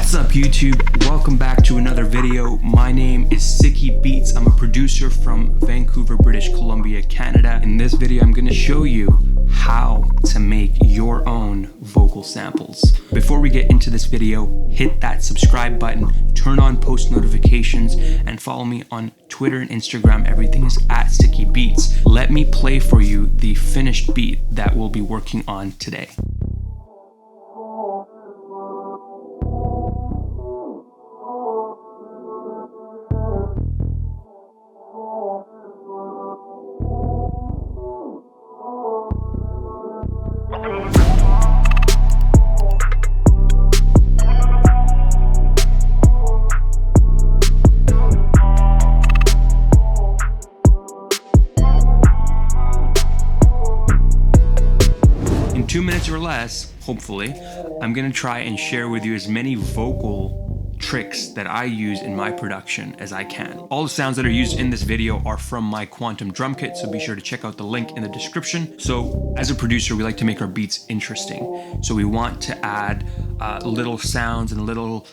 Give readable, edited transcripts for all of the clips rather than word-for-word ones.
What's up YouTube? Welcome back to another video. My name is SIKKY Beats. I'm a producer from Vancouver, British Columbia, Canada. In this video, I'm gonna show you how to make your own vocal samples. Before we get into this video, hit that subscribe button, turn on post notifications, and follow me on Twitter and Instagram. Everything is at SIKKY Beats. Let me play for you the finished beat that we'll be working on today. In 2 minutes or less, hopefully, I'm gonna try and share with you as many vocal tricks that I use in my production as I can. All the sounds that are used in this video are from my Quantum drum kit, so be sure to check out the link in the description. So as a producer, we like to make our beats interesting. So we want to add little sounds and little,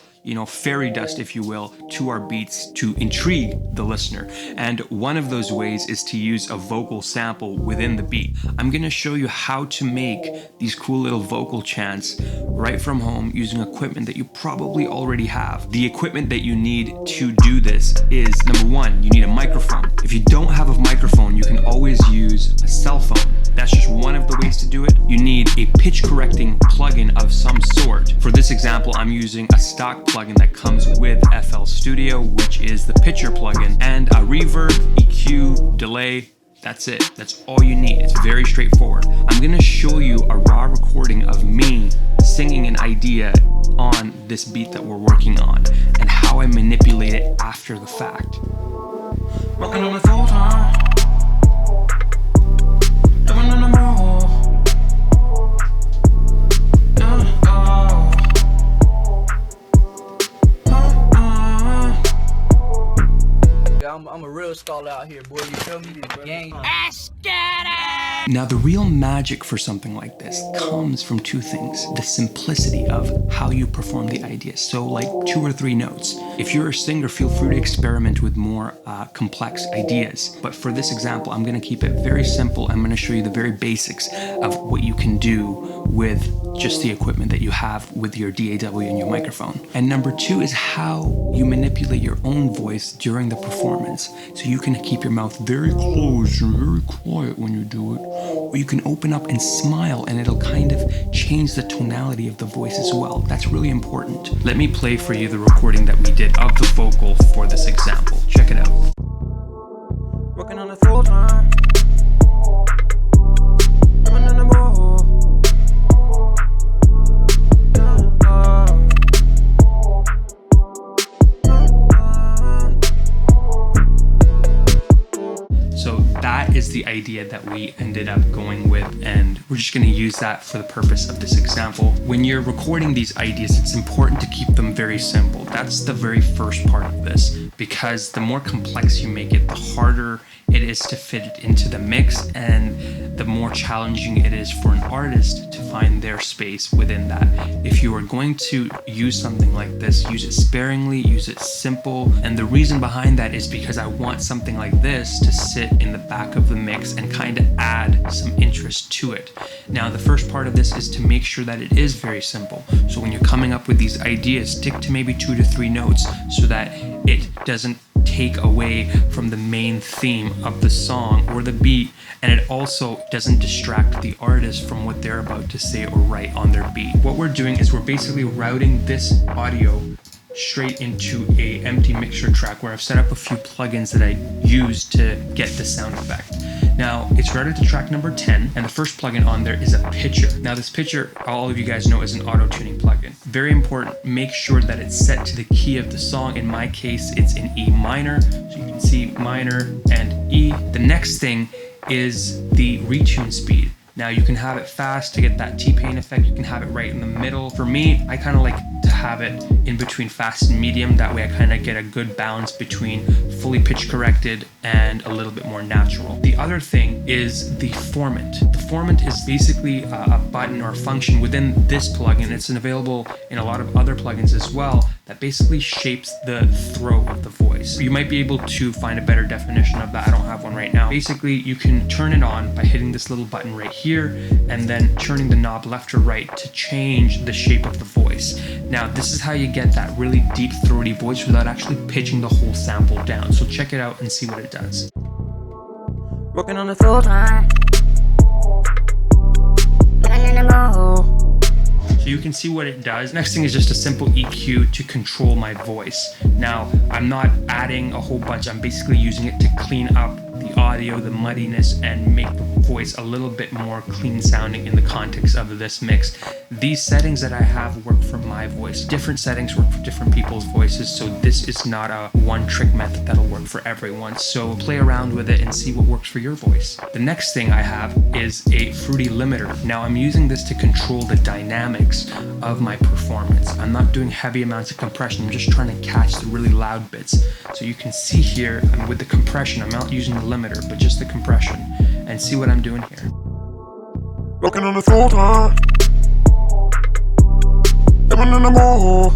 fairy dust, if you will, to our beats to intrigue the listener. And one of those ways is to use a vocal sample within the beat. I'm gonna show you how to make these cool little vocal chants right from home using equipment that you probably already have. The equipment that you need to do this is, number one, you need a microphone. If you don't have a microphone, you can always use a cell phone. That's just one of the ways to do it. You need a pitch correcting plugin of some sort. For this example, I'm using a stock plugin that comes with FL Studio, which is the pitcher plugin, and a reverb, EQ, delay. That's it. That's all you need. It's very straightforward. I'm gonna show you a raw recording of me singing an idea on this beat that we're working on and how I manipulate it after the fact. Working on it full time. Living in the mall. I'm a real scholar out here, boy. You feel me? Gang. Now, the real magic for something like this comes from two things. The simplicity of how you perform the idea. So like 2 or 3 notes. If you're a singer, feel free to experiment with more complex ideas. But for this example, I'm gonna keep it very simple. I'm gonna show you the very basics of what you can do with just the equipment that you have with your DAW and your microphone. And number 2 is how you manipulate your own voice during the performance. So you can keep your mouth very closed and very quiet when you do it. Or you can open up and smile and it'll kind of change the tonality of the voice as well. That's really important. Let me play for you the recording that we did of the vocal for this example. Check it out. Working on it full time. Living in the mall. So that is the idea that we ended up going with, and we're just going to use that for the purpose of this example. When you're recording these ideas, it's important to keep them very simple. That's the very first part of this, because the more complex you make it, the harder it is to fit it into the mix, and the more challenging it is for an artist to find their space within that. If you are going to use something like this, use it sparingly, use it simple. And the reason behind that is because I want something like this to sit in the back of the mix and kind of add some interest to it. Now, the first part of this is to make sure that it is very simple. So when you're coming up with these ideas, stick to maybe 2 to 3 notes so that it doesn't take away from the main theme of the song or the beat, and it also doesn't distract the artist from what they're about to say or write on their beat. What we're doing is we're basically routing this audio straight into a empty mixer track where I've set up a few plugins that I use to get the sound effect. Now, it's routed to track number 10, and the first plugin on there is a pitcher. Now, this pitcher, all of you guys know, is an auto-tuning plugin. Very important, make sure that it's set to the key of the song. In my case, it's in E minor, so you can see minor and E. The next thing is the retune speed. Now you can have it fast to get that T-Pain effect. You can have it right in the middle. For me, I kind of like to have it in between fast and medium. That way I kind of get a good balance between fully pitch corrected and a little bit more natural. The other thing is the formant. The formant is basically a button or a function within this plugin. It's available in a lot of other plugins as well, that basically shapes the throat of the voice. You might be able to find a better definition of that. I don't have one right now. Basically, you can turn it on by hitting this little button right here and then turning the knob left or right to change the shape of the voice. Now, this is how you get that really deep throaty voice without actually pitching the whole sample down. So check it out and see what it does. Working on it full time. So you can see what it does. Next thing is just a simple EQ to control my voice. Now, I'm not adding a whole bunch. I'm basically using it to clean up the audio, the muddiness, and make the voice a little bit more clean sounding in the context of this mix. These settings that I have work for my voice. Different settings work for different people's voices, so this is not a one-trick method that'll work for everyone. So play around with it and see what works for your voice. The next thing I have is a fruity limiter. Now I'm using this to control the dynamics of my performance. I'm not doing heavy amounts of compression. I'm just trying to catch the really loud bits. So you can see here, with the compression, I'm not using the limiter, but just the compression, and see what I'm doing here. Working on it full time. Living in the mall.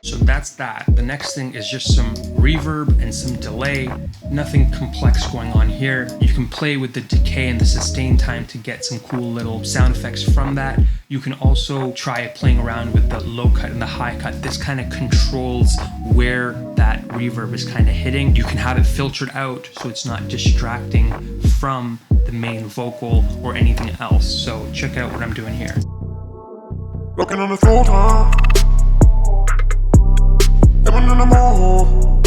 So that's that. The next thing is just some reverb and some delay. Nothing complex going on here. You can play with the decay and the sustain time to get some cool little sound effects from that. You can also try playing around with the low cut and the high cut. This kind of controls where that reverb is kind of hitting. You can have it filtered out so it's not distracting from the main vocal or anything else. So check out what I'm doing here. Working on it full time. Living in the mall.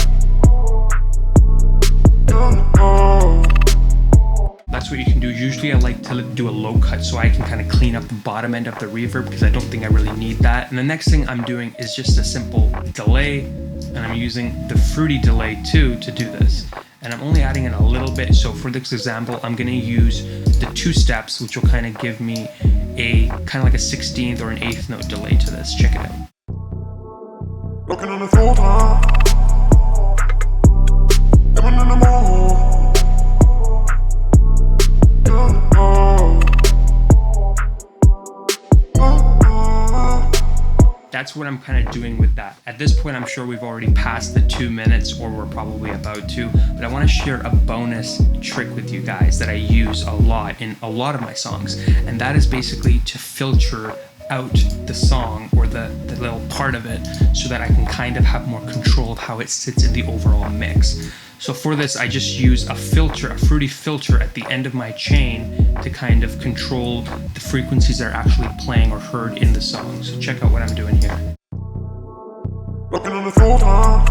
That's what you can do. Usually I like to do a low cut so I can kind of clean up the bottom end of the reverb, because I don't think I really need that. And the next thing I'm doing is just a simple delay, and I'm using the fruity delay too to do this. And I'm only adding in a little bit. So for this example, I'm gonna use the 2 steps, which will kind of give me a kind of like a 16th or an 8th note delay to this. Check it out. Working on it full time. Living in the mall. That's what I'm kind of doing with that. At this point, I'm sure we've already passed the 2 minutes, or we're probably about to, but I want to share a bonus trick with you guys that I use a lot in a lot of my songs. And that is basically to filter out the song or the little part of it so that I can kind of have more control of how it sits in the overall mix. So for this, I just use a filter, a fruity filter at the end of my chain to kind of control the frequencies that are actually playing or heard in the song. So check out what I'm doing here. Working on it full time.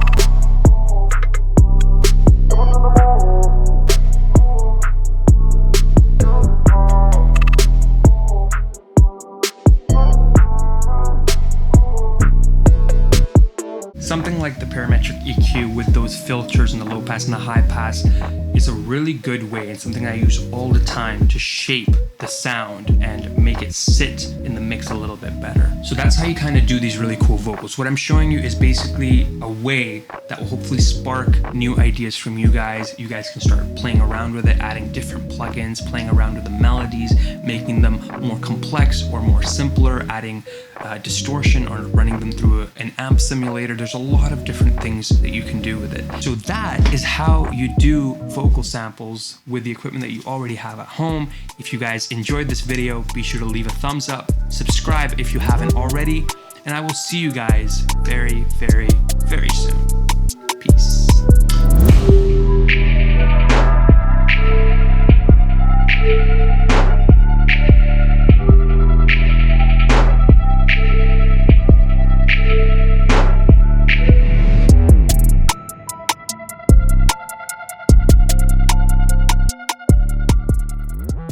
Something like the parametric EQ with those filters and the low pass and the high pass is a really good way, and something I use all the time to shape the sound and make it sit in the mix a little bit better. So that's how you kind of do these really cool vocals. What I'm showing you is basically a way that will hopefully spark new ideas from you guys. You guys can start playing around with it, adding different plugins, playing around with the melodies, making them more complex or more simpler, adding distortion or running them through an amp simulator. There's a lot of different things that you can do with it. So that is how you do vocal samples with the equipment that you already have at home. If you guys enjoyed this video, be sure to leave a thumbs up, subscribe if you haven't already, and I will see you guys very, very, very soon. Peace.